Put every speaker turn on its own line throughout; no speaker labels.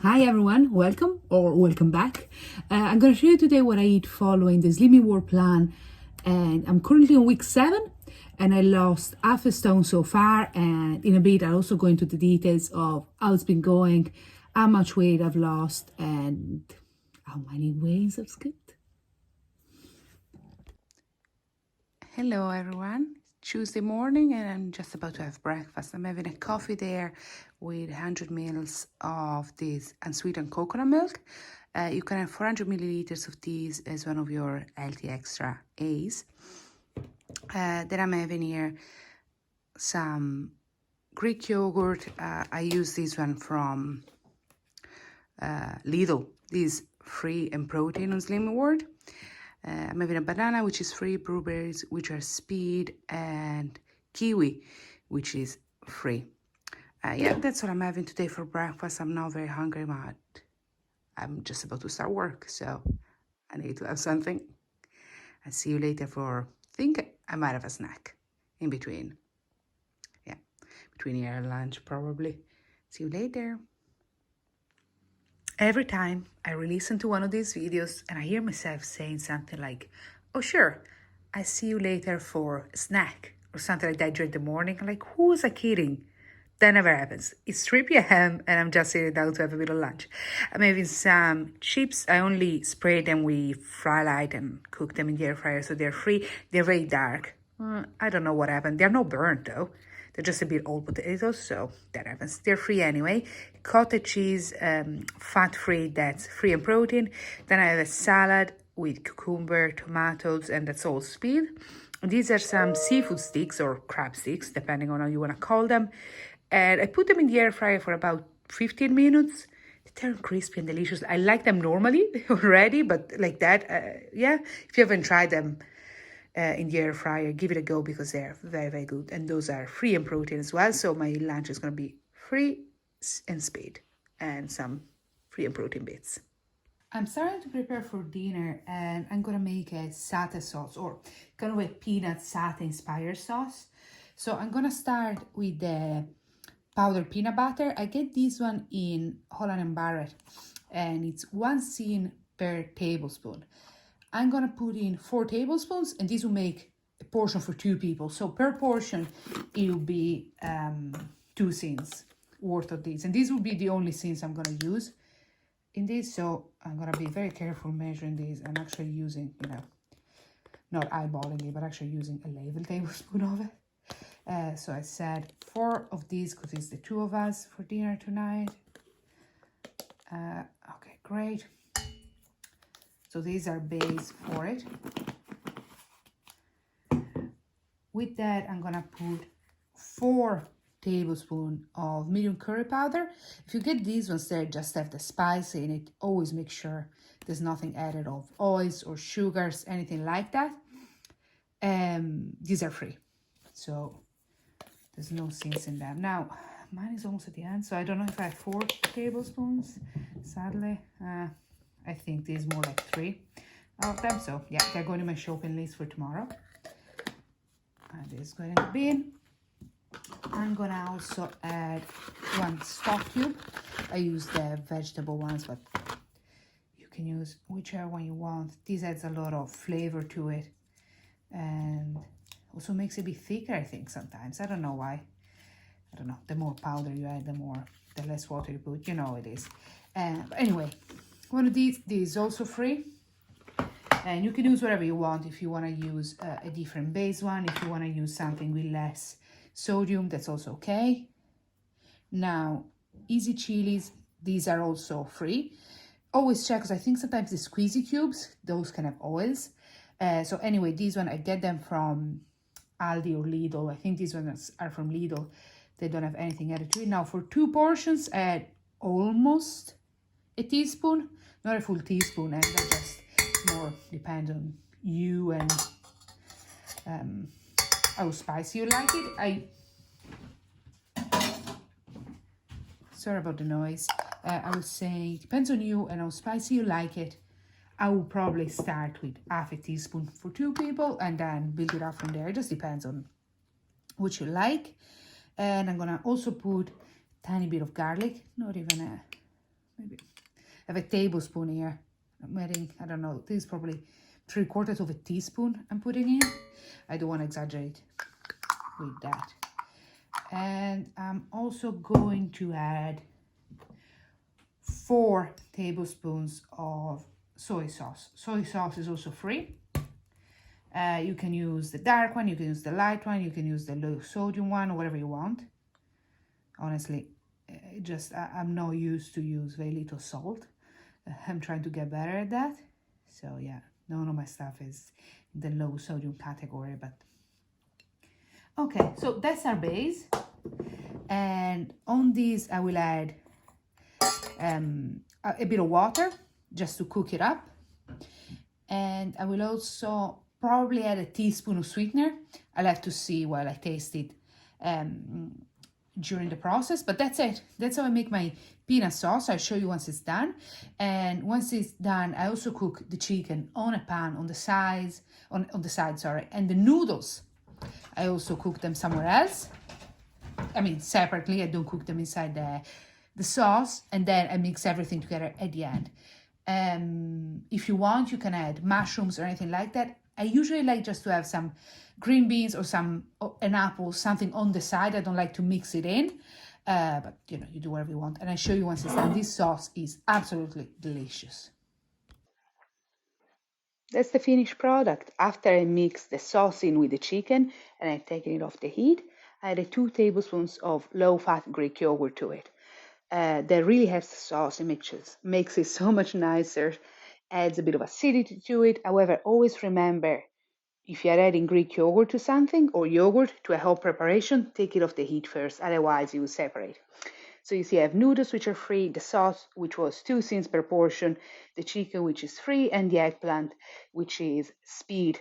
Hi everyone, welcome or welcome back. I'm going to show you today what I eat following the Slimming World plan, and I'm currently on week 7 and I lost half a stone so far, and in a bit I'll also go into the details of how it's been going, how much weight I've lost and how many ways I've skipped. Hello everyone, Tuesday morning and I'm just about to have breakfast. I'm having a coffee there with 100 ml of this unsweetened coconut milk. You can have 400 milliliters of these as one of your healthy extra A's. Then I'm having here some Greek yogurt. I use this one from Lidl. This is free and protein on Slimming World. I'm having a banana, which is free, blueberries, which are speed, and kiwi, which is free. Yeah, that's what I'm having today for breakfast. I'm not very hungry, but I'm just about to start work, so I need to have something. I'll see you later for, I think I might have a snack in between. Yeah, between here and lunch, probably. See you later. Every time I listen to one of these videos and I hear myself saying something like, oh sure, I'll see you later for a snack or something like that during the morning, I'm like, who is I kidding? That never happens. It's 3 p.m. and I'm just sitting down to have a bit of lunch. I'm having some chips. I only spray them with fry light and cook them in the air fryer, so they're free. They're very dark. I don't know what happened. They're not burnt though. They're just a bit old potatoes, so that happens. They're free anyway. Cottage cheese, fat-free, that's free and protein. Then I have a salad with cucumber, tomatoes, and that's all speed. These are some seafood sticks or crab sticks, depending on how you want to call them. And I put them in the air fryer for about 15 minutes. They turn crispy and delicious. I like them normally already, but like that, yeah. If you haven't tried them, in the air fryer, give it a go because they're very, very good. And those are free in protein as well. So my lunch is going to be free and speed and some free and protein bits. I'm starting to prepare for dinner and I'm going to make a satay sauce or kind of a peanut satay inspired sauce. So I'm going to start with the powdered peanut butter. I get this one in Holland & Barrett and it's 1 cent per tablespoon. I'm gonna put in 4 tablespoons and this will make a portion for 2 people. So per portion, it will be 2 cents worth of these. And these will be the only cents I'm gonna use in this. So I'm gonna be very careful measuring these. I'm actually using, not eyeballing it, but actually using a level tablespoon of it. So I said 4 of these because it's the 2 of us for dinner tonight. Okay, great. So these are base for it. With that, I'm gonna put 4 tablespoons of medium curry powder. If you get these ones, they just have the spice in it. Always make sure there's nothing added of oils or sugars, anything like that. These are free, so there's no sins in them. Now, mine is almost at the end, so I don't know if I have 4 tablespoons, sadly. I think there's more like 3 of them. So yeah, they're going to my shopping list for tomorrow. And this is going in the bin. I'm gonna also add 1 stock cube. I use the vegetable ones, but you can use whichever one you want. This adds a lot of flavor to it and also makes it a bit thicker, I think, sometimes. I don't know why. I don't know. The more powder you add, the less water you put. You know it is. But anyway, one of these is also free. And you can use whatever you want. If you want to use a different base one, if you want to use something with less sodium, that's also okay. Now, easy chilies, these are also free. Always check, because I think sometimes the squeezy cubes, those can have oils. So anyway, these one, I get them from Aldi or Lidl. I think these ones are from Lidl. They don't have anything added to it. Now, for 2 portions, add almost a teaspoon, not a full teaspoon, and that just more depends on you and how spicy you like it. Sorry about the noise. I would say it depends on you and how spicy you like it. I will probably start with half a teaspoon for 2 people and then build it up from there. It just depends on what you like. And I'm gonna also put a tiny bit of garlic, not even a maybe I have a tablespoon here. I'm adding, I don't know, this is probably 3/4 of a teaspoon I'm putting in. I don't want to exaggerate with that. And I'm also going to add 4 tablespoons of soy sauce. Soy sauce is also free. You can use the dark one, you can use the light one, you can use the low sodium one, or whatever you want. Honestly, I'm not used to use very little salt. I'm trying to get better at that. So yeah, none of my stuff is in the low sodium category, but okay, so that's our base. And on this I will add a bit of water just to cook it up. And I will also probably add a teaspoon of sweetener. I'll have to see while I taste it during the process, but that's it. That's how I make my peanut sauce. I'll show you once it's done. And once it's done, I also cook the chicken on a pan on the sides, on the side, sorry. And the noodles, I also cook them somewhere else. I mean, separately. I don't cook them inside the sauce, and then I mix everything together at the end. If you want, you can add mushrooms or anything like that. I usually like just to have some green beans or an apple, something on the side. I don't like to mix it in, but you know, you do whatever you want. And I show you once it's done. This sauce is absolutely delicious. That's the finished product. After I mix the sauce in with the chicken and I've taken it off the heat, I added 2 tablespoons of low-fat Greek yogurt to it. That really helps the sauce. It makes it so much nicer, adds a bit of acidity to it. However, always remember, if you're adding Greek yogurt to something or yogurt to a whole preparation, take it off the heat first, otherwise it will separate. So you see I have noodles which are free, the sauce which was 2 cents per portion, the chicken which is free, and the eggplant which is speed.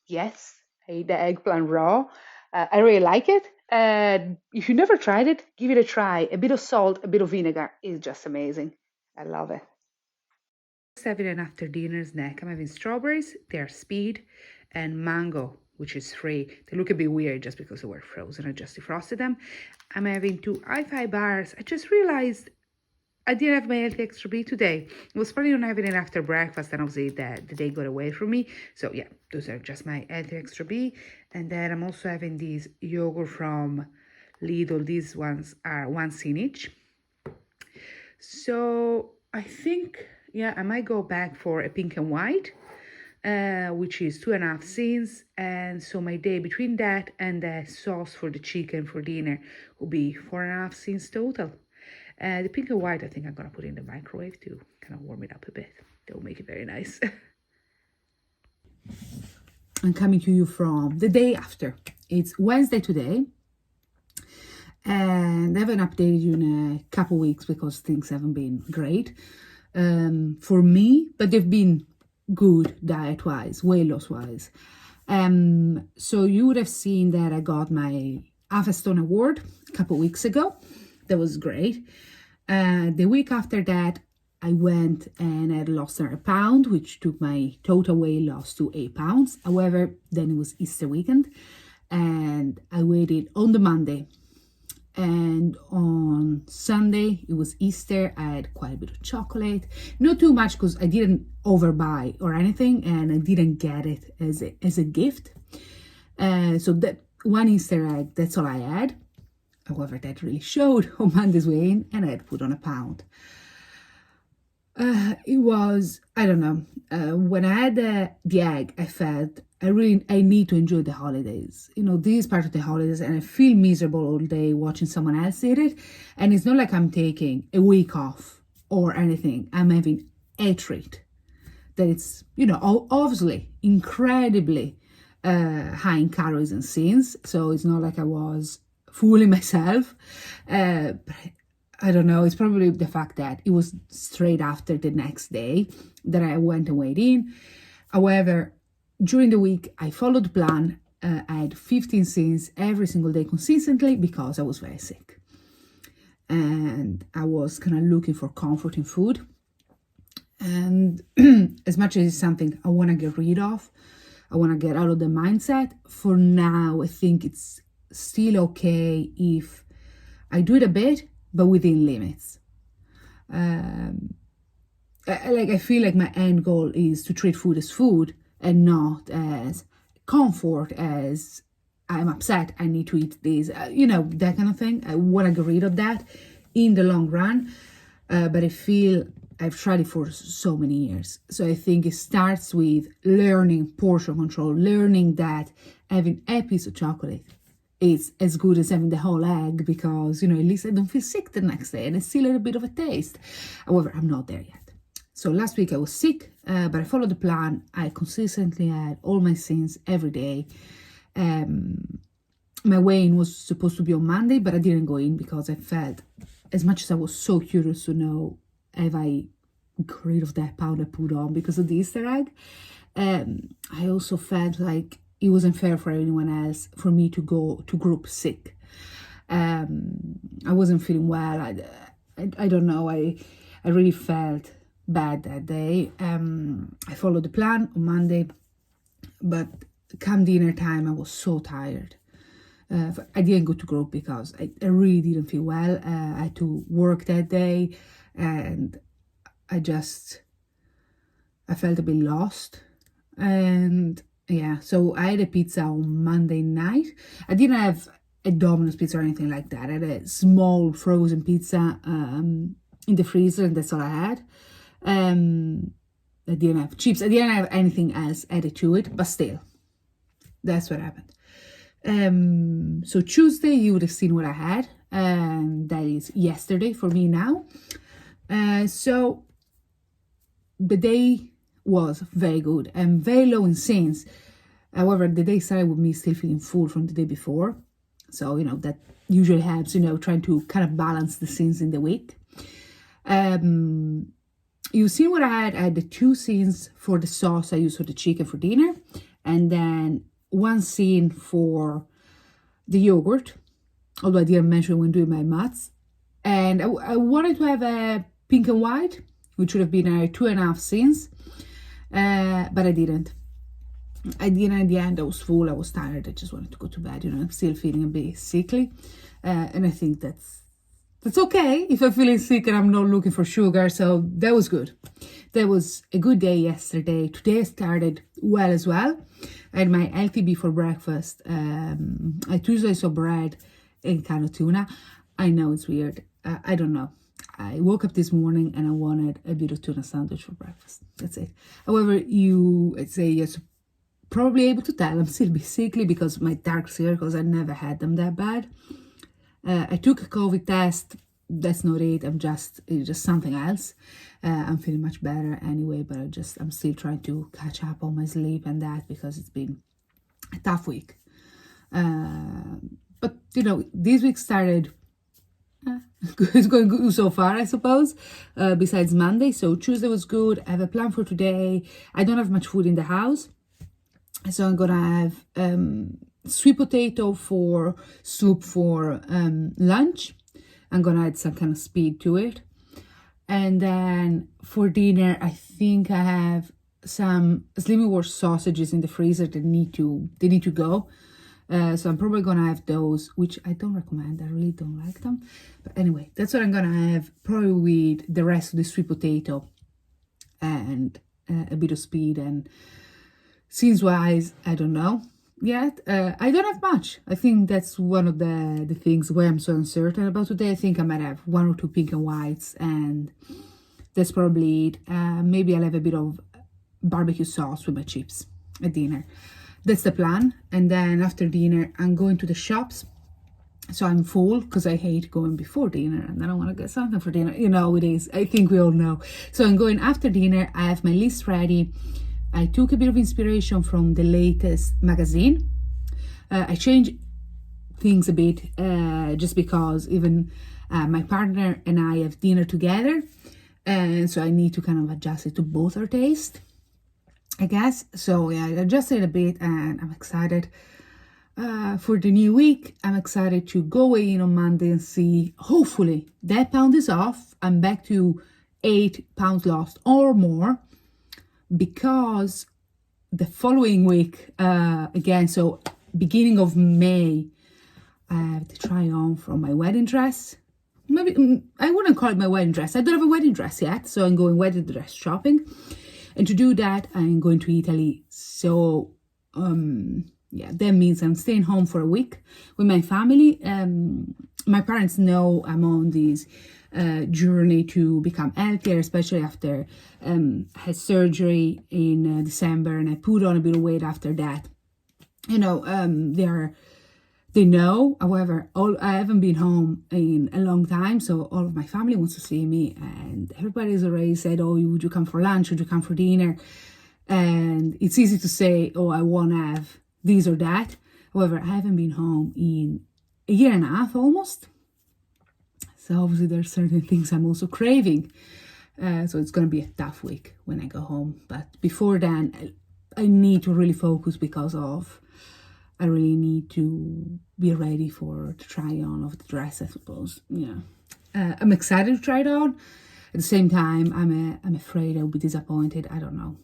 Yes, I eat the eggplant raw. I really like it. If you never tried it, give it a try. A bit of salt, a bit of vinegar is just amazing. I love it. Just having an after dinner snack. I'm having strawberries, they're speed, and mango, which is free. They look a bit weird just because they were frozen. I just defrosted them. I'm having 2 hi-fi bars. I just realized I didn't have my healthy extra B today. I was planning on having it after breakfast, and obviously the day got away from me. So yeah, those are just my healthy extra B. And then I'm also having these yogurt from Lidl. These ones are 1 cent each. So I think, yeah, I might go back for a pink and white, which is 2.5 cents. And so my day between that and the sauce for the chicken for dinner will be 4.5 cents total. The pink and white, I think I'm going to put in the microwave to kind of warm it up a bit. That will make it very nice. I'm coming to you from the day after. It's Wednesday today. And I haven't updated you in a couple weeks because things haven't been great for me. But they've been good diet-wise, weight loss-wise. So you would have seen that I got my Half a Stone Award a couple weeks ago. That was great. The week after that, I went and I lost a pound, which took my total weight loss to 8 pounds. However, then it was Easter weekend, and I weighed it on the Monday. And on Sunday, it was Easter. I had quite a bit of chocolate. Not too much because I didn't overbuy or anything, and I didn't get it as a gift. So that 1 Easter egg, that's all I had. However, that really showed on Monday's weigh-in, and I had put on a pound. It was, I don't know, when I had the egg, I felt I need to enjoy the holidays. You know, this is part of the holidays, and I feel miserable all day watching someone else eat it. And it's not like I'm taking a week off or anything. I'm having a treat that it's, you know, obviously incredibly high in calories and sins. So it's not like I was fooling myself. I don't know, it's probably the fact that it was straight after the next day that I went and weighed in. However, during the week, I followed the plan. I had 15 cents every single day consistently because I was very sick. And I was kind of looking for comfort in food. And as much as it's something I want to get rid of, I want to get out of the mindset, for now, I think it's still okay if I do it a bit, but within limits. I feel like my end goal is to treat food as food and not as comfort, as I'm upset, I need to eat this, that kind of thing. I want to get rid of that in the long run. But I feel I've tried it for so many years. So I think it starts with learning portion control, learning that having a piece of chocolate is as good as having the whole egg, because, at least I don't feel sick the next day and it's still a little bit of a taste. However, I'm not there yet. So last week I was sick, but I followed the plan. I consistently had all my sins every day. My weigh-in was supposed to be on Monday, but I didn't go in because I felt, as much as I was so curious to know, have I got rid of that pound I put on because of the Easter egg? I also felt like it wasn't fair for anyone else for me to go to group sick. I wasn't feeling well. I don't know. I really felt bad that day. I followed the plan on Monday, but come dinner time, I was so tired. I didn't go to group because I really didn't feel well. I had to work that day, and I felt a bit lost. And yeah, so I had a pizza on Monday night. I didn't have a Domino's pizza or anything like that. I had a small frozen pizza in the freezer, and that's all I had. I didn't have chips. I didn't have anything else added to it, but still, that's what happened. So Tuesday, you would have seen what I had, and that is yesterday for me now. So the day was very good and very low in sins. However, the day started with me still feeling full from the day before. So, that usually helps, trying to kind of balance the sins in the week. You've seen what I had. I had the 2 scenes for the sauce I used for the chicken for dinner, and then 1 scene for the yogurt, although I didn't mention when doing my maths. And I wanted to have a pink and white, which would have been 2.5 scenes, but I didn't. At the end, I was full, I was tired, I just wanted to go to bed. I'm still feeling a bit sickly, and I think that's okay if I'm feeling sick and I'm not looking for sugar. So that was good. That was a good day yesterday. Today started well as well. I had my LTB for breakfast. I Tuesday saw bread and kind of tuna. I know it's weird. I don't know. I woke up this morning and I wanted a bit of tuna sandwich for breakfast. That's it. However, I'd say you're probably able to tell I'm still a bit sickly because my dark circles, I never had them that bad. I took a COVID test. That's not it. It's just something else. I'm feeling much better anyway, but I'm still trying to catch up on my sleep and that, because it's been a tough week. But this week started. It's going good so far, I suppose, besides Monday. So Tuesday was good. I have a plan for today. I don't have much food in the house, so I'm gonna have sweet potato for soup for lunch. I'm gonna add some kind of speed to it, and then for dinner I think I have some Slimming World sausages in the freezer that need to go. So I'm probably gonna have those, which I don't recommend. I really don't like them, but anyway, that's what I'm gonna have, probably with the rest of the sweet potato and a bit of speed. And scenes wise, I don't know yet. I don't have much. I think that's one of the things where I'm so uncertain about today. I think I might have 1 or 2 pink and whites, and that's probably it. Maybe I'll have a bit of barbecue sauce with my chips at dinner. That's the plan. And then after dinner, I'm going to the shops. So I'm full because I hate going before dinner and then I want to get something for dinner. It is. I think we all know. So I'm going after dinner. I have my list ready. I took a bit of inspiration from the latest magazine. I changed things a bit just because even my partner and I have dinner together. And so I need to kind of adjust it to both our taste, I guess. So yeah, I adjusted a bit and I'm excited for the new week. I'm excited to go in on Monday and see, hopefully that pound is off. I'm back to 8 pounds lost or more, because the following week, again, so beginning of May, I have to try on from my wedding dress,
maybe, I wouldn't call it my wedding dress. I don't have a wedding dress yet, so I'm going wedding dress shopping. And to do that, I'm going to Italy. So, yeah, that means I'm staying home for a week with my family. My parents know I'm on this journey to become healthier, especially after had surgery in December, and I put on a bit of weight after that. You know, they know. However, I haven't been home in a long time, so all of my family wants to see me, and everybody's already said, "Oh, would you come for lunch? Would you come for dinner?" And it's easy to say, "Oh, I want to have this or that." However, I haven't been home in a year and a half almost. So obviously there's certain things I'm also craving. So it's going to be a tough week when I go home. But before then, I need to really focus because I really need to be ready to try on of the dress, I suppose. Yeah. I'm excited to try it on. At the same time, I'm afraid I'll be disappointed. I don't know.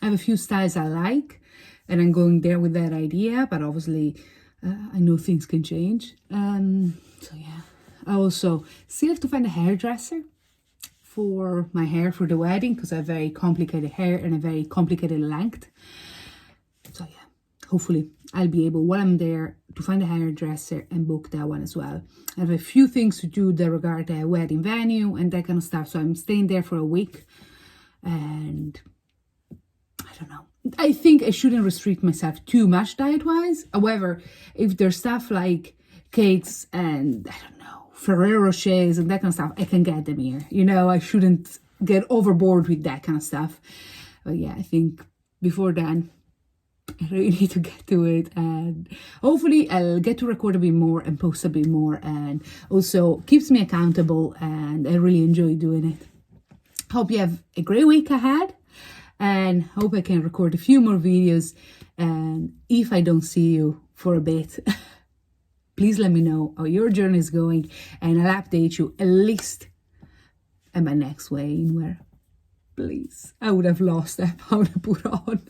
I have a few styles I like, and I'm going there with that idea, but obviously I know things can change. So yeah, I also still have to find a hairdresser for my hair for the wedding, because I have very complicated hair and a very complicated length. So yeah, hopefully I'll be able, while I'm there, to find a hairdresser and book that one as well. I have a few things to do that regard the wedding venue and that kind of stuff. So I'm staying there for a week, and I don't know. I think I shouldn't restrict myself too much diet-wise. However, if there's stuff like cakes and, I don't know, Ferrero Rochers and that kind of stuff, I can get them here. You know, I shouldn't get overboard with that kind of stuff. But yeah, I think before then, I really need to get to it, and hopefully I'll get to record a bit more and post a bit more, and also keeps me accountable, and I really enjoy doing it. Hope you have a great week ahead, and hope I can record a few more videos. And if I don't see you for a bit, please let me know how your journey is going, and I'll update you at least at my next weigh-in, where, please, I would have lost that pound I put on.